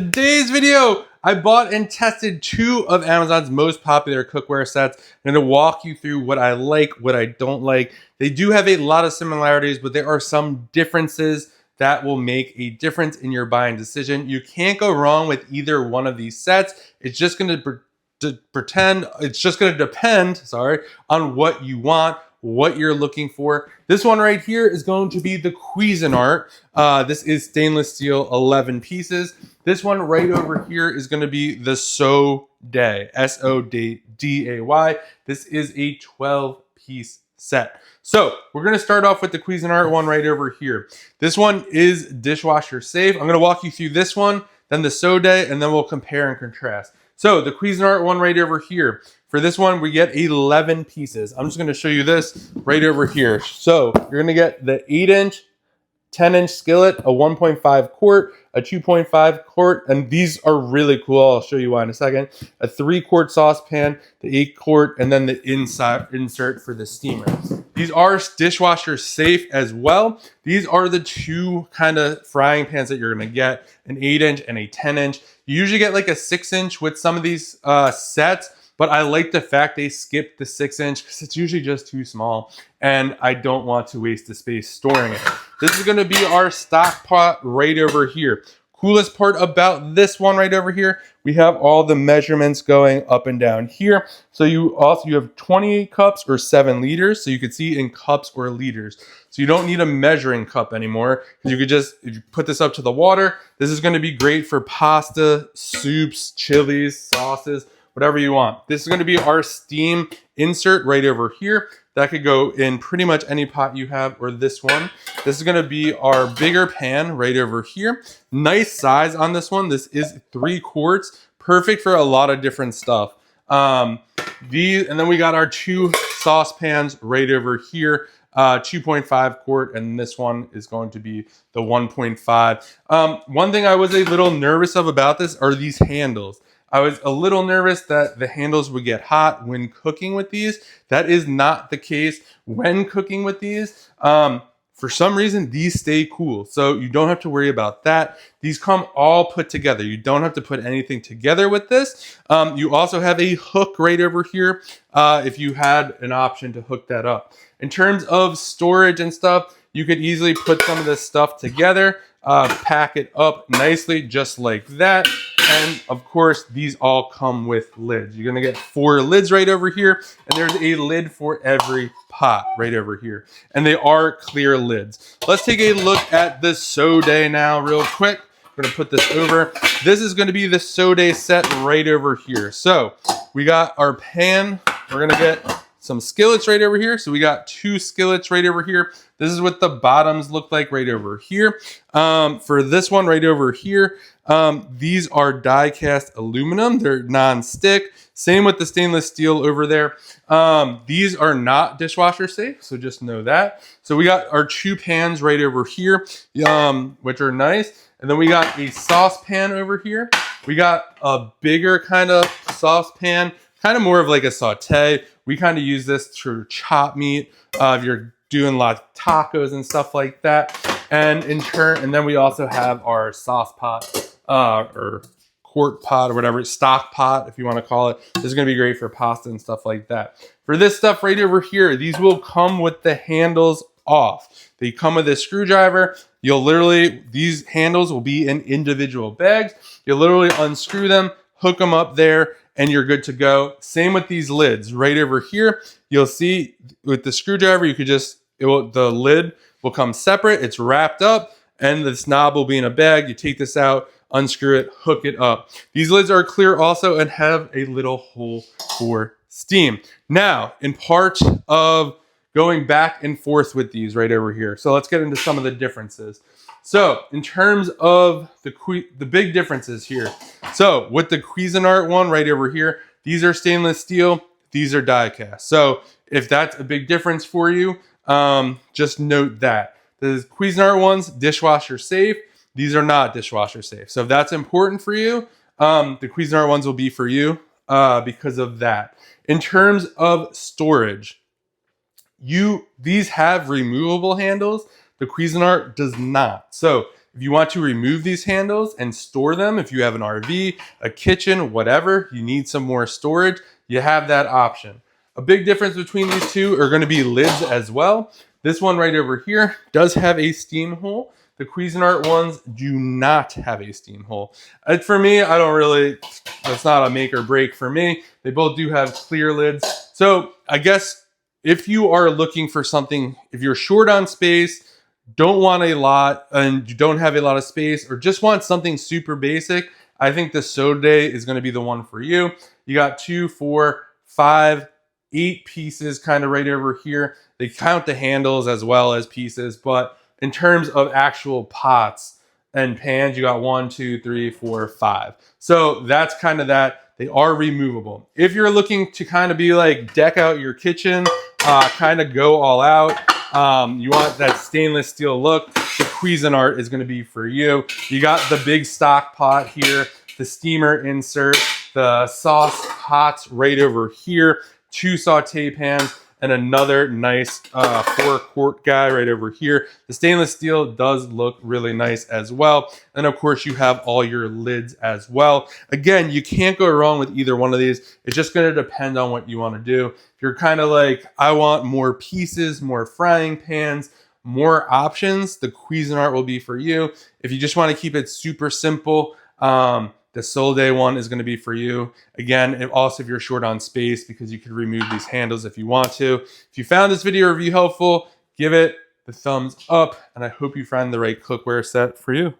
Today's video, I bought and tested two of Amazon's most popular cookware sets. I'm going to walk you through what I like, what I don't like. They do have a lot of similarities, but there are some differences that will make a difference in your buying decision. You can't go wrong with either one of these sets. It's just going to depend, on what you want, what you're looking for. This one right here is going to be the Cuisinart. This is stainless steel, 11 pieces. This one right over here is going to be the SODAY, S-O-D-A-Y. This is a 12-piece set. So we're going to start off with the Cuisinart one right over here. This one is dishwasher safe. I'm going to walk you through this one, then the SODAY, and then we'll compare and contrast. So the Cuisinart one right over here. For this one, we get 11 pieces. I'm just going to show you this right over here. So you're going to get the 8-inch, 10-inch skillet, a 1.5 quart, a 2.5 quart, and these are really cool. I'll show you why in a second. A 3-quart saucepan, the 8-quart, and then the insert for the steamer. These are dishwasher safe as well. These are the two kind of frying pans that you're going to get, an 8-inch and a 10-inch. You usually get like a 6-inch with some of these sets, but I like the fact they skipped the 6-inch because it's usually just too small and I don't want to waste the space storing it. This is going to be our stock pot right over here. Coolest part about this one right over here, we have all the measurements going up and down here. So you have 28 cups or 7 liters. So you can see in cups or liters. So you don't need a measuring cup anymore. You could just, if you put this up to the water, this is going to be great for pasta, soups, chilies, sauces, whatever you want. This is going to be our steam insert right over here. That could go in pretty much any pot you have, or this one. This is going to be our bigger pan right over here. Nice size on this one. This is 3 quarts, perfect for a lot of different stuff. And then we got our 2 saucepans right over here. 2.5 quart, and this one is going to be the 1.5. One thing I was a little nervous about this are these handles. I was a little nervous that the handles would get hot when cooking with these. That is not the case when cooking with these. For some reason, these stay cool, so you don't have to worry about that. These come all put together. You don't have to put anything together with this. You also have a hook right over here if you had an option to hook that up. In terms of storage and stuff, you could easily put some of this stuff together, pack it up nicely just like that. And of course, these all come with lids. You're gonna get 4 lids right over here, and there's a lid for every pot right over here. And they are clear lids. Let's take a look at the SODAY now real quick. We're gonna put this over. This is gonna be the SODAY set right over here. So we got our pan. We're gonna get some skillets right over here. So we got 2 skillets right over here. This is what the bottoms look like right over here. For this one right over here, these are die-cast aluminum. They're non-stick. Same with the stainless steel over there. These are not dishwasher safe, so just know that. So we got our 2 pans right over here, which are nice. And then we got a saucepan over here. We got a bigger kind of saucepan, kind of more of like a saute. We kind of use this to chop meat if you're doing lots of tacos and stuff like that. And then we also have our sauce pot or quart pot or whatever, stock pot if you want to call it. This is going to be great for pasta and stuff like that. For this stuff right over here, these will come with the handles off. They come with a screwdriver. These handles will be in individual bags. You'll literally unscrew them, hook them up there, and you're good to go. Same with these lids right over here. You'll see with the screwdriver, the lid will come separate. It's wrapped up, and this knob will be in a bag. You take this out, unscrew it, hook it up. These lids are clear also and have a little hole for steam. Now, in part of going back and forth with these right over here. So let's get into some of the differences. So in terms of the big differences here. So with the Cuisinart one right over here, these are stainless steel, these are die cast. So if that's a big difference for you, just note that. The Cuisinart ones, dishwasher safe. These are not dishwasher safe. So if that's important for you, the Cuisinart ones will be for you because of that. In terms of storage, these have removable handles. The Cuisinart does not. So if If you want to remove these handles and store them, if you have an RV, a kitchen, whatever, you need some more storage, you have that option. A big difference between these two are going to be lids as well. This one right over here does have a steam hole. The Cuisinart ones do not have a steam hole. For me, I don't really, that's not a make or break for me. They both do have clear lids. So I guess if you are looking for something, if you're short on space, don't want a lot, and you don't have a lot of space, or just want something super basic, I think the SODAY is going to be the one for you. You got 2, 4, 5, 8 pieces kind of right over here. They count the handles as well as pieces, but in terms of actual pots and pans, you got 1, 2, 3, 4, 5. So that's kind of that. They are removable. If you're looking to kind of be like deck out your kitchen, kind of go all out, you want that stainless steel look, the Cuisinart is going to be for you. You got the big stock pot here, the steamer insert, the sauce pots right over here, 2 saute pans, and another nice 4-quart guy right over here. The stainless steel does look really nice as well. And of course you have all your lids as well. Again, you can't go wrong with either one of these. It's just gonna depend on what you wanna do. If you're kind of like, I want more pieces, more frying pans, more options, the Cuisinart will be for you. If you just wanna keep it super simple, the SODAY one is going to be for you. Again, also if you're short on space, because you can remove these handles if you want to. If you found this video review helpful, give it the thumbs up, and I hope you find the right cookware set for you.